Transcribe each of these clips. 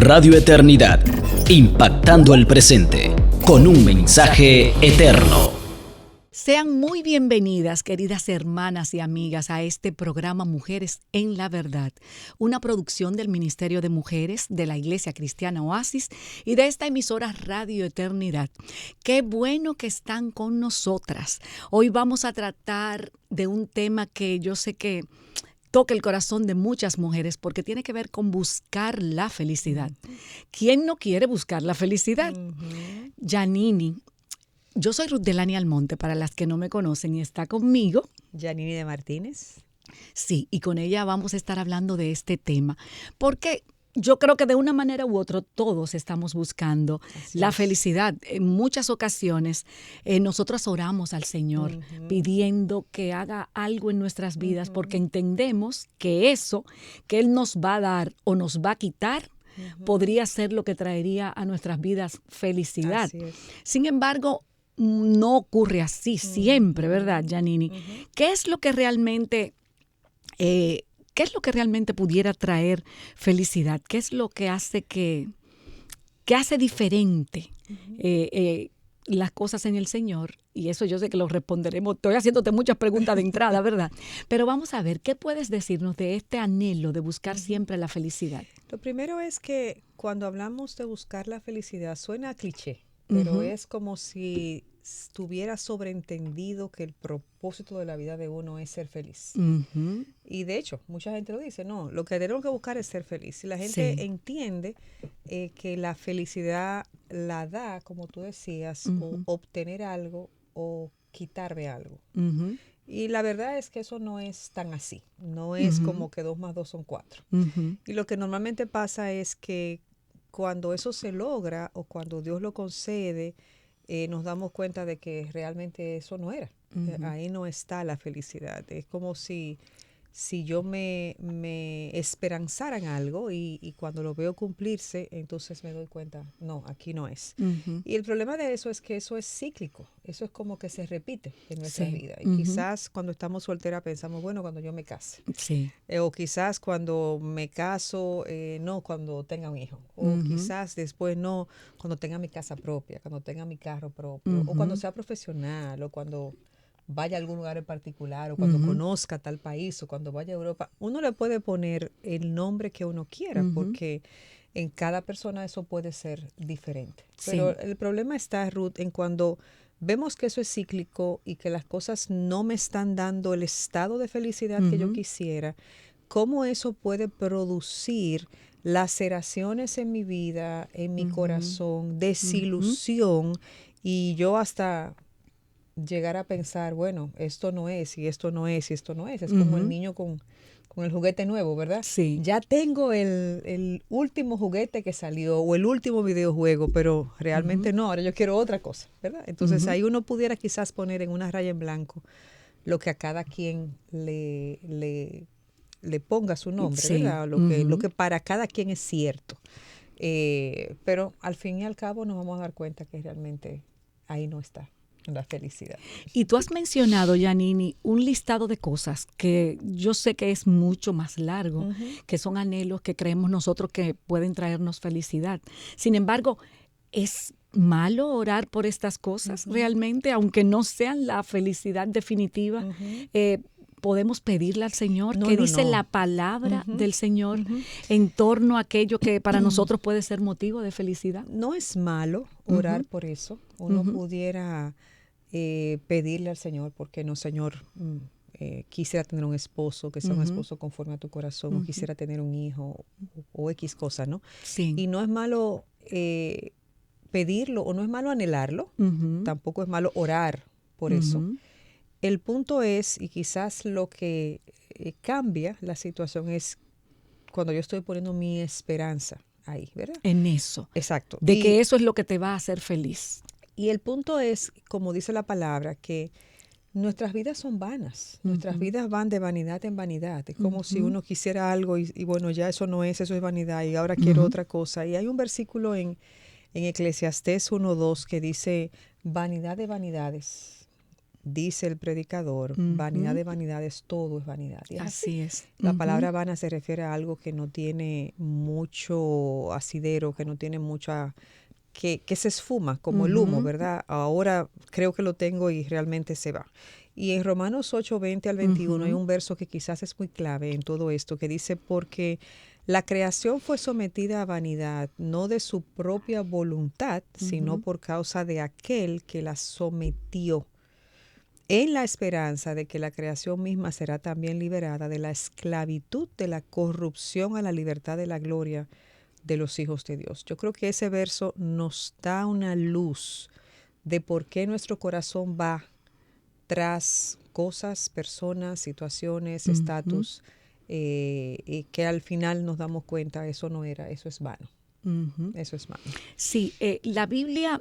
Radio Eternidad, impactando el presente con un mensaje eterno. Sean muy bienvenidas, queridas hermanas y amigas, a este programa Mujeres en la Verdad, una producción del Ministerio de Mujeres de la Iglesia Cristiana Oasis y de esta emisora Radio Eternidad. Qué bueno que están con nosotras. Hoy vamos a tratar de un tema que yo sé que toca el corazón de muchas mujeres porque tiene que ver con buscar la felicidad. ¿Quién no quiere buscar la felicidad? Yanini. Yo soy Ruth Delany Almonte, para las que no me conocen, y está conmigo Yanini de Martínez. Sí, y con ella vamos a estar hablando de este tema, porque yo creo que de una manera u otra todos estamos buscando la felicidad. En muchas ocasiones nosotras oramos al Señor pidiendo que haga algo en nuestras vidas porque entendemos que eso que Él nos va a dar o nos va a quitar podría ser lo que traería a nuestras vidas felicidad. Sin embargo, no ocurre así siempre, ¿verdad, Yanini? ¿Qué es lo que realmente pudiera traer felicidad? ¿Qué es lo que hace que hace diferente las cosas en el Señor? Y eso yo sé que lo responderemos. Estoy haciéndote muchas preguntas de entrada, ¿verdad? Pero vamos a ver, ¿qué puedes decirnos de este anhelo de buscar siempre la felicidad? Lo primero es que cuando hablamos de buscar la felicidad suena a cliché, pero es como si estuviera sobreentendido que el propósito de la vida de uno es ser feliz. Y de hecho, mucha gente lo dice, no, lo que tenemos que buscar es ser feliz. Si la gente entiende que la felicidad la da, como tú decías, o obtener algo o quitarme algo. Y la verdad es que eso no es tan así. No es como que 2 más 2 son 4. Y lo que normalmente pasa es que cuando eso se logra o cuando Dios lo concede, nos damos cuenta de que realmente eso no era. Ahí no está la felicidad. Es como si yo me esperanzara en algo y cuando lo veo cumplirse, entonces me doy cuenta, no, aquí no es. Y el problema de eso es que eso es cíclico. Eso es como que se repite en nuestra vida. Y quizás cuando estamos solteras pensamos, bueno, cuando yo me case. O quizás cuando me caso, no, cuando tenga un hijo. O quizás después no, cuando tenga mi casa propia, cuando tenga mi carro propio. O cuando sea profesional, o cuando vaya a algún lugar en particular, o cuando conozca tal país, o cuando vaya a Europa. Uno le puede poner el nombre que uno quiera, porque en cada persona eso puede ser diferente. Pero el problema está, Ruth, en cuando vemos que eso es cíclico y que las cosas no me están dando el estado de felicidad que yo quisiera, ¿cómo eso puede producir laceraciones en mi vida, en mi corazón, desilusión, y yo hasta llegar a pensar, bueno, esto no es, y esto no es, y esto no es? Es como el niño con el juguete nuevo, ¿verdad? Ya tengo el último juguete que salió o el último videojuego, pero realmente no, ahora yo quiero otra cosa, ¿verdad? Entonces ahí uno pudiera quizás poner en una raya en blanco lo que a cada quien le ponga su nombre, ¿verdad? Lo que para cada quien es cierto. Pero al fin y al cabo nos vamos a dar cuenta que realmente ahí no está la felicidad. Y tú has mencionado, Yanini, un listado de cosas que yo sé que es mucho más largo, que son anhelos que creemos nosotros que pueden traernos felicidad. Sin embargo, ¿es malo orar por estas cosas realmente, aunque no sean la felicidad definitiva? Podemos pedirle al Señor. ¿Qué dice la palabra del Señor en torno a aquello que para nosotros puede ser motivo de felicidad? No es malo orar por eso. Uno pudiera pedirle al Señor, porque no, Señor, quisiera tener un esposo, que sea un esposo conforme a tu corazón, o quisiera tener un hijo, o X cosa, ¿no? Y no es malo pedirlo, o no es malo anhelarlo, tampoco es malo orar por eso. El punto es, y quizás lo que cambia la situación es cuando yo estoy poniendo mi esperanza ahí, ¿verdad? En eso. Exacto. De que eso es lo que te va a hacer feliz. Y el punto es, como dice la palabra, que nuestras vidas son vanas. Nuestras vidas van de vanidad en vanidad. Es como si uno quisiera algo y bueno, ya eso no es, eso es vanidad y ahora quiero otra cosa. Y hay un versículo en Eclesiastés 1:2 que dice, vanidad de vanidades. dice el predicador, vanidad de vanidades, todo es vanidad. Y así es. La palabra vana se refiere a algo que no tiene mucho asidero, que no tiene mucha, que se esfuma, como el humo, ¿verdad? Ahora creo que lo tengo y realmente se va. Y en Romanos 8, 20 al 21 hay un verso que quizás es muy clave en todo esto, que dice, porque la creación fue sometida a vanidad, no de su propia voluntad, sino por causa de aquel que la sometió, en la esperanza de que la creación misma será también liberada de la esclavitud de la corrupción a la libertad de la gloria de los hijos de Dios. Yo creo que ese verso nos da una luz de por qué nuestro corazón va tras cosas, personas, situaciones, estatus, y que al final nos damos cuenta, eso no era, eso es vano. Eso es vano. Sí, la Biblia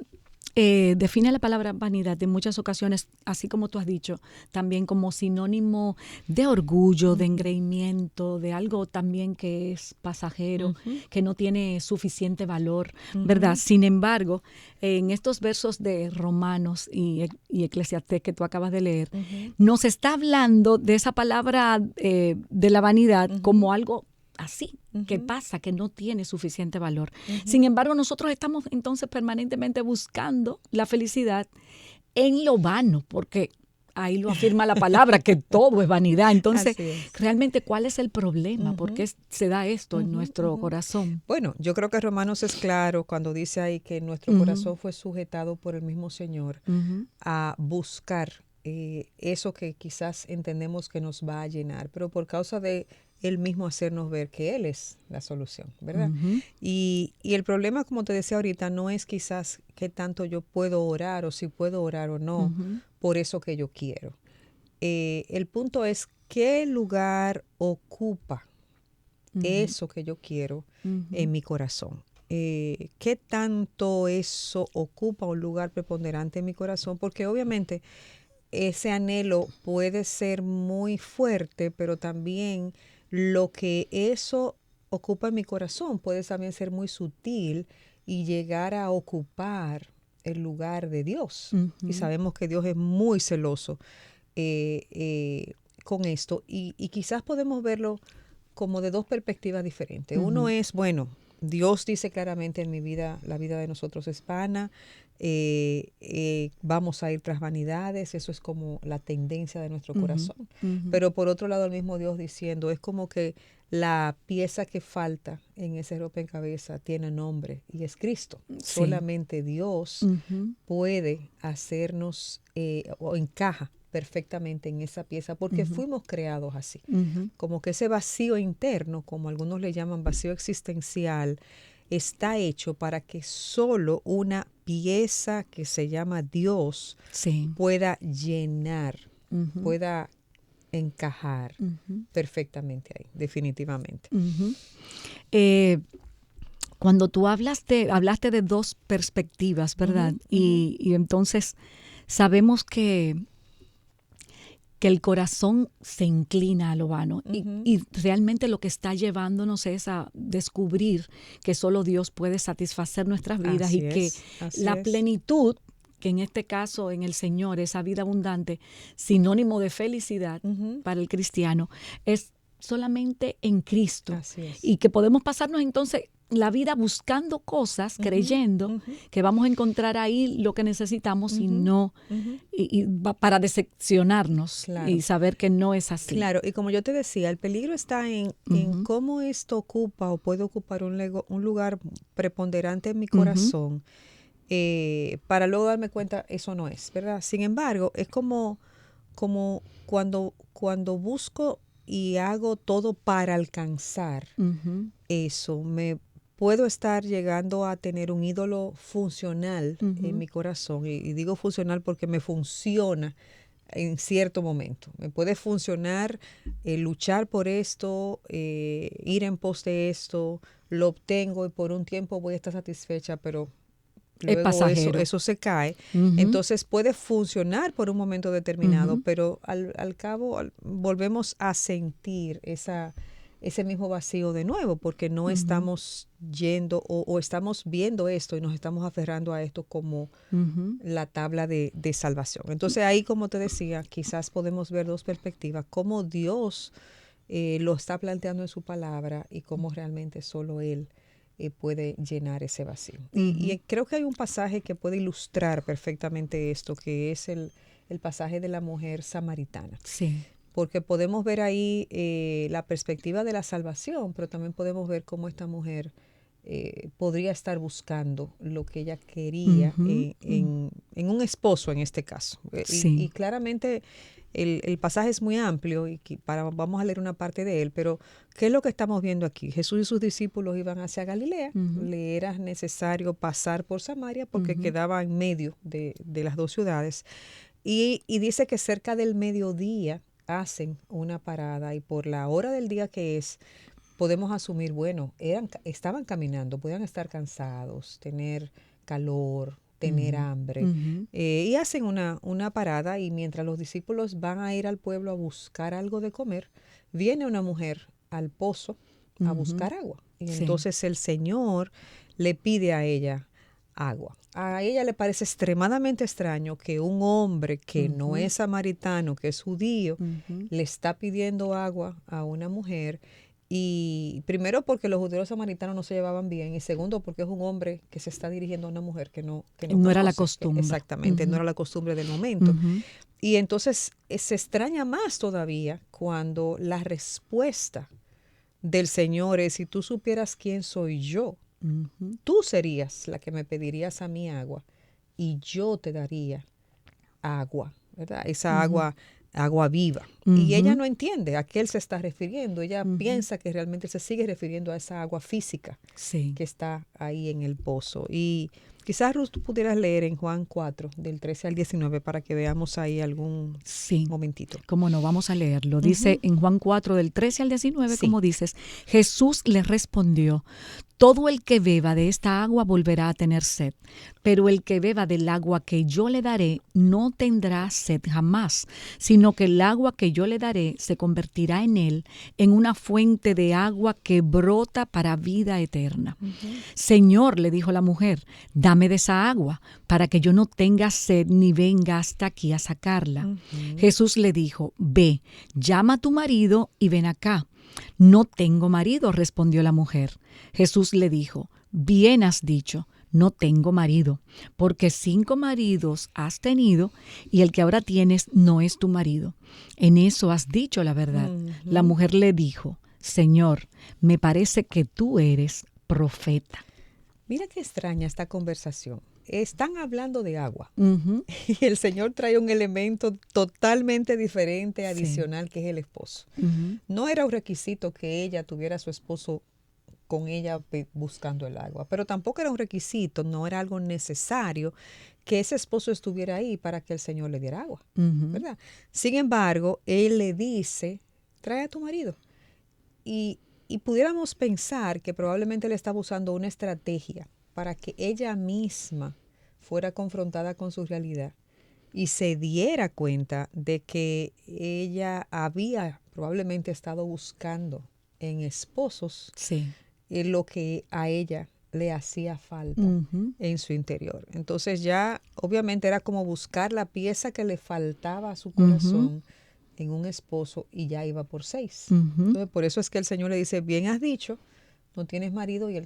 define la palabra vanidad en muchas ocasiones, así como tú has dicho, también como sinónimo de orgullo, de engreimiento, de algo también que es pasajero, que no tiene suficiente valor, ¿verdad? Sin embargo, en estos versos de Romanos y Eclesiastés que tú acabas de leer, nos está hablando de esa palabra de la vanidad como algo así, que pasa, que no tiene suficiente valor. Sin embargo, nosotros estamos entonces permanentemente buscando la felicidad en lo vano, porque ahí lo afirma la palabra, que todo es vanidad. Entonces, realmente, ¿cuál es el problema? ¿Por qué se da esto en nuestro corazón? Bueno, yo creo que Romanos es claro cuando dice ahí que nuestro corazón fue sujetado por el mismo Señor a buscar eso que quizás entendemos que nos va a llenar, pero por causa de Él mismo hacernos ver que Él es la solución, ¿verdad? Y el problema, como te decía ahorita, no es quizás qué tanto yo puedo orar o si puedo orar o no por eso que yo quiero. El punto es qué lugar ocupa eso que yo quiero en mi corazón. ¿Qué tanto eso ocupa un lugar preponderante en mi corazón? Porque obviamente ese anhelo puede ser muy fuerte, pero también lo que eso ocupa en mi corazón puede también ser muy sutil y llegar a ocupar el lugar de Dios. Y sabemos que Dios es muy celoso con esto. Y quizás podemos verlo como de dos perspectivas diferentes. Uno es, bueno, Dios dice claramente en mi vida, la vida de nosotros es vana, vamos a ir tras vanidades, eso es como la tendencia de nuestro corazón. Pero por otro lado, el mismo Dios diciendo, es como que la pieza que falta en ese rompecabezas tiene nombre y es Cristo. Solamente Dios puede hacernos o encaja perfectamente en esa pieza porque fuimos creados así. Como que ese vacío interno, como algunos le llaman vacío existencial, está hecho para que solo una pieza que se llama Dios pueda llenar, pueda encajar perfectamente ahí, definitivamente. Cuando tú hablaste de dos perspectivas, ¿verdad? Y entonces sabemos que el corazón se inclina a lo vano y realmente lo que está llevándonos es a descubrir que solo Dios puede satisfacer nuestras vidas y que la plenitud, que en este caso en el Señor, esa vida abundante, sinónimo de felicidad para el cristiano, es solamente en Cristo. Y que podemos pasarnos entonces la vida buscando cosas, creyendo que vamos a encontrar ahí lo que necesitamos y no, y para decepcionarnos y saber que no es así. Claro, y como yo te decía, el peligro está en cómo esto ocupa o puede ocupar un lugar preponderante en mi corazón, para luego darme cuenta, eso no es, ¿verdad? Sin embargo, es como cuando busco y hago todo para alcanzar eso, puedo estar llegando a tener un ídolo funcional en mi corazón. Y digo funcional porque me funciona en cierto momento. Me puede funcionar luchar por esto, ir en pos de esto, lo obtengo y por un tiempo voy a estar satisfecha, pero luego eso se cae. Entonces puede funcionar por un momento determinado, pero al cabo volvemos a sentir esa ese mismo vacío de nuevo, porque no estamos yendo o estamos viendo esto y nos estamos aferrando a esto como la tabla de salvación. Entonces ahí, como te decía, quizás podemos ver dos perspectivas, cómo Dios lo está planteando en su palabra y cómo realmente solo Él puede llenar ese vacío. Y creo que hay un pasaje que puede ilustrar perfectamente esto, que es el pasaje de la mujer samaritana. Sí. Porque podemos ver ahí la perspectiva de la salvación, pero también podemos ver cómo esta mujer podría estar buscando lo que ella quería en un esposo en este caso. Sí. Y claramente el pasaje es muy amplio y vamos a leer una parte de él, pero ¿qué es lo que estamos viendo aquí? Jesús y sus discípulos iban hacia Galilea, le era necesario pasar por Samaria porque quedaba en medio de las dos ciudades. Y dice que cerca del mediodía hacen una parada y por la hora del día que es, podemos asumir, bueno, estaban caminando, podían estar cansados, tener calor, tener hambre, y hacen una parada y mientras los discípulos van a ir al pueblo a buscar algo de comer, viene una mujer al pozo a buscar agua. Y entonces el Señor le pide a ella agua. A ella le parece extremadamente extraño que un hombre que no es samaritano, que es judío, le está pidiendo agua a una mujer. Y primero porque los judíos samaritanos no se llevaban bien y segundo porque es un hombre que se está dirigiendo a una mujer que no era la costumbre. Exactamente, no era la costumbre del momento. Y entonces se extraña más todavía cuando la respuesta del Señor es: si tú supieras quién soy yo, tú serías la que me pedirías a mí agua y yo te daría agua, ¿verdad? Esa agua viva. Y ella no entiende a qué él se está refiriendo. Ella piensa que realmente se sigue refiriendo a esa agua física que está ahí en el pozo. Y quizás, Ruth, tú pudieras leer en Juan 4, del 13 al 19, para que veamos ahí algún momentito. Cómo no, vamos a leerlo. Dice en Juan 4, del 13 al 19, como dices, Jesús le respondió: todo el que beba de esta agua volverá a tener sed, pero el que beba del agua que yo le daré no tendrá sed jamás, sino que el agua que yo le daré se convertirá en él en una fuente de agua que brota para vida eterna. Señor, le dijo la mujer, dame de esa agua para que yo no tenga sed ni venga hasta aquí a sacarla. Jesús le dijo: ve, llama a tu marido y ven acá. No tengo marido, respondió la mujer. Jesús le dijo: bien has dicho, no tengo marido, porque 5 maridos has tenido y el que ahora tienes no es tu marido. En eso has dicho la verdad. La mujer le dijo: Señor, me parece que tú eres profeta. Mira qué extraña esta conversación. Están hablando de agua y el Señor trae un elemento totalmente diferente, adicional, que es el esposo. No era un requisito que ella tuviera a su esposo con ella buscando el agua, pero tampoco era un requisito, no era algo necesario que ese esposo estuviera ahí para que el Señor le diera agua, ¿verdad? Sin embargo, él le dice: trae a tu marido. Y pudiéramos pensar que probablemente le estaba usando una estrategia para que ella misma fuera confrontada con su realidad y se diera cuenta de que ella había probablemente estado buscando en esposos lo que a ella le hacía falta en su interior. Entonces ya obviamente era como buscar la pieza que le faltaba a su corazón en un esposo y ya iba por 6. Entonces por eso es que el Señor le dice: bien has dicho, no tienes marido y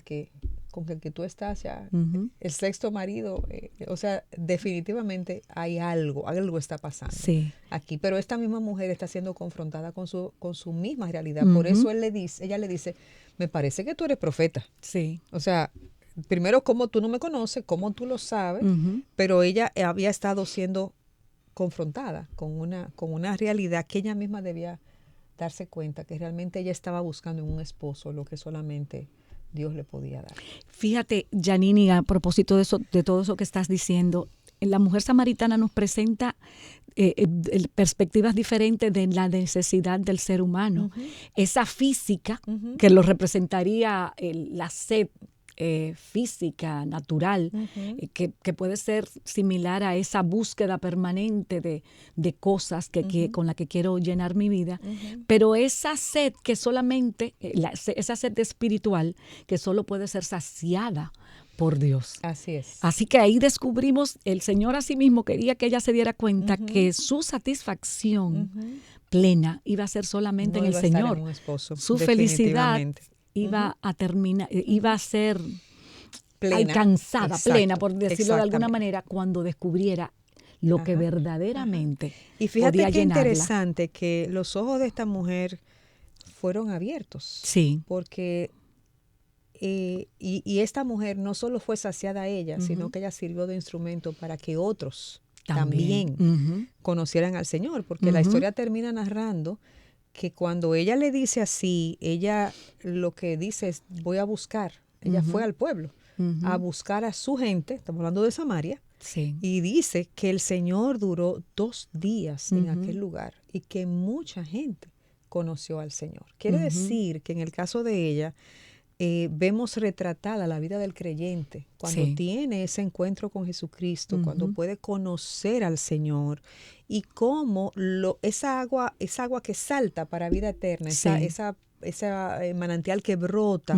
con el que tú estás ya, el 6º marido, o sea, definitivamente hay algo está pasando aquí. Pero esta misma mujer está siendo confrontada con su misma realidad. Por eso ella le dice: me parece que tú eres profeta. O sea, primero, ¿cómo tú no me conoces? ¿Cómo tú lo sabes? Pero ella había estado siendo confrontada con una realidad que ella misma debía darse cuenta que realmente ella estaba buscando en un esposo lo que solamente Dios le podía dar. Fíjate, Janini, a propósito de todo eso que estás diciendo, la mujer samaritana nos presenta perspectivas diferentes de la necesidad del ser humano. Esa física que lo representaría la sed física, natural, que puede ser similar a esa búsqueda permanente de cosas con la que quiero llenar mi vida, pero esa sed que solamente, esa sed espiritual que solo puede ser saciada por Dios. Así es. Así que ahí descubrimos, el Señor a sí mismo quería que ella se diera cuenta que su satisfacción plena iba a ser solamente en el Señor. En un esposo, su felicidad iba a terminar, iba a ser plena, alcanzada, plena, por decirlo de alguna manera, cuando descubriera lo que verdaderamente y fíjate podía qué llenarla. Interesante que los ojos de esta mujer fueron abiertos. Sí. Porque y esta mujer no solo fue saciada a ella, sino que ella sirvió de instrumento para que otros también conocieran al Señor, porque la historia termina narrando que cuando ella le dice así, ella lo que dice es, voy a buscar. Ella fue al pueblo a buscar a su gente, estamos hablando de Samaria, y dice que el Señor duró 2 días en aquel lugar y que mucha gente conoció al Señor. Quiere decir que en el caso de ella, vemos retratada la vida del creyente cuando tiene ese encuentro con Jesucristo, cuando puede conocer al Señor y cómo esa agua que salta para vida eterna, esa manantial que brota,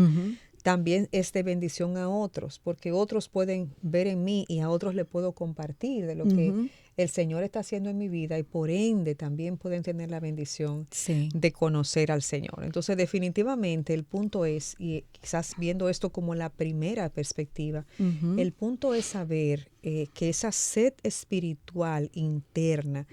también es de bendición a otros, porque otros pueden ver en mí y a otros le puedo compartir de lo que el Señor está haciendo en mi vida y por ende también pueden tener la bendición de conocer al Señor. Entonces definitivamente el punto es, y quizás viendo esto como la primera perspectiva, el punto es saber que esa sed espiritual interna,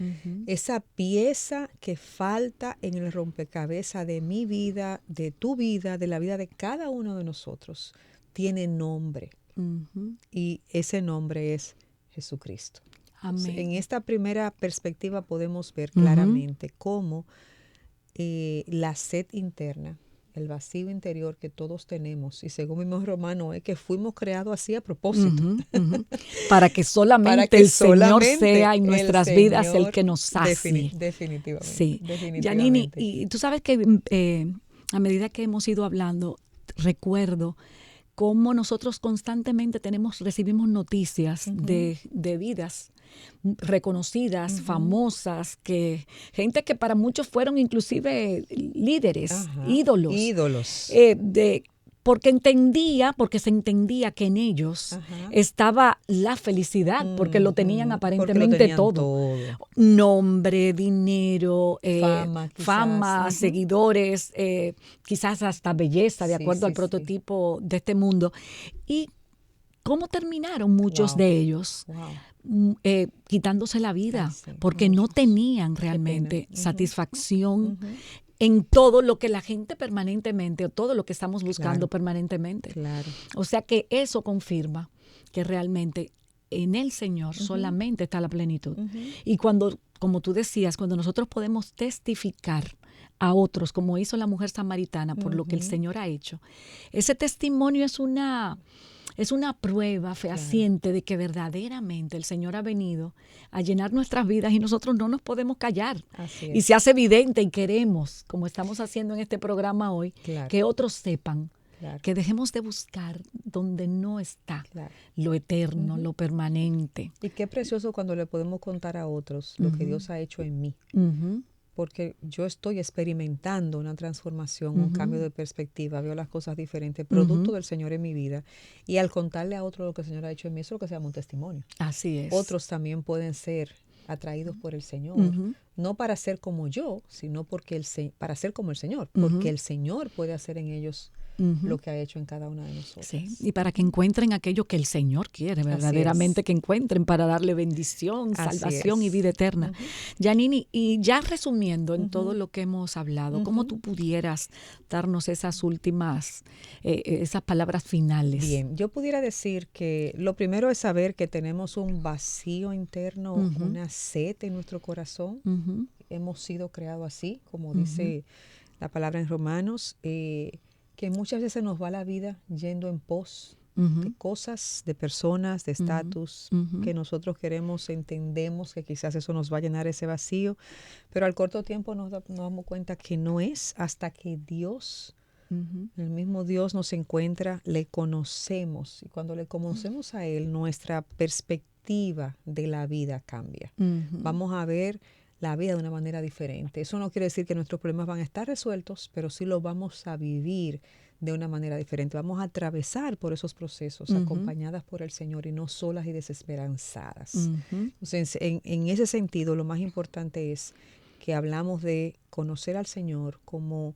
esa pieza que falta en el rompecabezas de mi vida, de tu vida, de la vida de cada uno de nosotros, tiene nombre. Y ese nombre es Jesucristo. Amén. En esta primera perspectiva podemos ver claramente cómo la sed interna, el vacío interior que todos tenemos, y según mismo Romano, es que fuimos creados así a propósito. Para que solamente el Señor sea en nuestras vidas el que nos sacie. Definitivamente. Sí. Definitivamente. Yanini, y tú sabes que a medida que hemos ido hablando, recuerdo cómo nosotros constantemente recibimos noticias de vidas reconocidas, famosas, gente que para muchos fueron inclusive líderes, ídolos. Porque se entendía que en ellos estaba la felicidad, porque lo tenían aparentemente todo. Nombre, dinero, fama, seguidores, quizás hasta belleza, de acuerdo al prototipo de este mundo. Y cómo terminaron muchos de ellos quitándose la vida, porque no tenían realmente satisfacción en todo lo que la gente permanentemente, o todo lo que estamos buscando permanentemente. Claro. O sea que eso confirma que realmente en el Señor solamente está la plenitud. Y cuando, como tú decías, cuando nosotros podemos testificar a otros, como hizo la mujer samaritana, por lo que el Señor ha hecho, ese testimonio es una prueba fehaciente de que verdaderamente el Señor ha venido a llenar nuestras vidas y nosotros no nos podemos callar. Y se hace evidente y queremos, como estamos haciendo en este programa hoy, que otros sepan que dejemos de buscar donde no está lo eterno, lo permanente. Y qué precioso cuando le podemos contar a otros lo que Dios ha hecho en mí. Porque yo estoy experimentando una transformación, un cambio de perspectiva, veo las cosas diferentes, producto del Señor en mi vida. Y al contarle a otro lo que el Señor ha hecho en mí, eso es lo que se llama un testimonio. Así es. Otros también pueden ser atraídos por el Señor, no para ser como yo, sino para ser como el Señor, porque el Señor puede hacer en ellos lo que ha hecho en cada una de nosotros. Sí, y para que encuentren aquello que el Señor quiere verdaderamente que encuentren, para darle bendición, salvación y vida eterna. Yanini, y ya resumiendo en todo lo que hemos hablado, ¿cómo tú pudieras darnos esas últimas, esas palabras finales? Bien, yo pudiera decir que lo primero es saber que tenemos un vacío interno, una sed en nuestro corazón. Hemos sido creados así, como dice la palabra en Romanos, que muchas veces nos va la vida yendo en pos de cosas, de personas, de estatus que nosotros queremos, entendemos que quizás eso nos va a llenar ese vacío, pero al corto tiempo nos damos cuenta que no es hasta que Dios El mismo Dios nos encuentra, le conocemos. Y cuando le conocemos a Él, nuestra perspectiva de la vida cambia. Vamos a ver la vida de una manera diferente. Eso no quiere decir que nuestros problemas van a estar resueltos, pero sí los vamos a vivir de una manera diferente. Vamos a atravesar por esos procesos acompañadas por el Señor y no solas y desesperanzadas. Entonces, en ese sentido, lo más importante es que hablamos de conocer al Señor como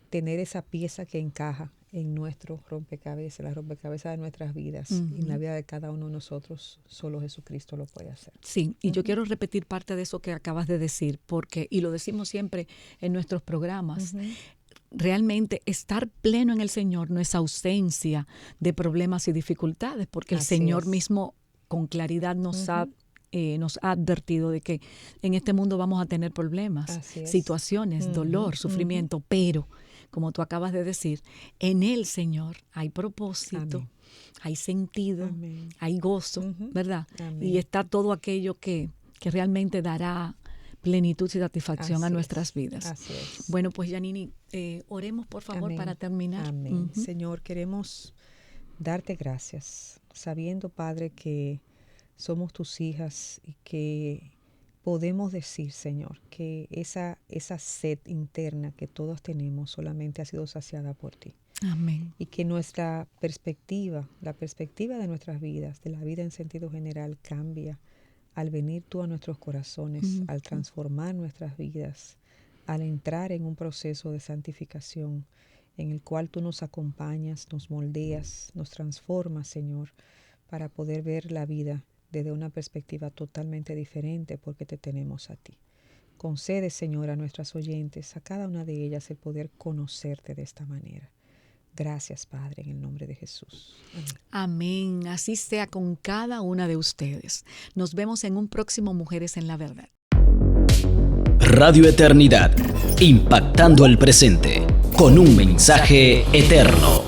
tener esa pieza que encaja en nuestro rompecabezas, la rompecabezas de nuestras vidas, y en la vida de cada uno de nosotros, solo Jesucristo lo puede hacer. Sí, y yo quiero repetir parte de eso que acabas de decir, porque, y lo decimos siempre en nuestros programas, realmente estar pleno en el Señor no es ausencia de problemas y dificultades, porque el Señor mismo con claridad nos ha advertido de que en este mundo vamos a tener problemas, situaciones, dolor, sufrimiento, pero como tú acabas de decir, en el Señor hay propósito, hay sentido, hay gozo, ¿verdad? Y está todo aquello que realmente dará plenitud y satisfacción a nuestras vidas. Así es. Bueno, pues Yanini, oremos por favor para terminar. Amén. Señor, queremos darte gracias, sabiendo, Padre, que somos tus hijas y que podemos decir, Señor, que esa sed interna que todos tenemos solamente ha sido saciada por ti. Amén. Y que nuestra perspectiva, la perspectiva de nuestras vidas, de la vida en sentido general, cambia al venir tú a nuestros corazones, al transformar nuestras vidas, al entrar en un proceso de santificación en el cual tú nos acompañas, nos moldeas, nos transformas, Señor, para poder ver la vida desde una perspectiva totalmente diferente porque te tenemos a ti. Concede, Señor, a nuestras oyentes, a cada una de ellas, el poder conocerte de esta manera. Gracias, Padre, en el nombre de Jesús. Amén. Amén. Así sea con cada una de ustedes. Nos vemos en un próximo Mujeres en la Verdad. Radio Eternidad, impactando el presente con un mensaje eterno.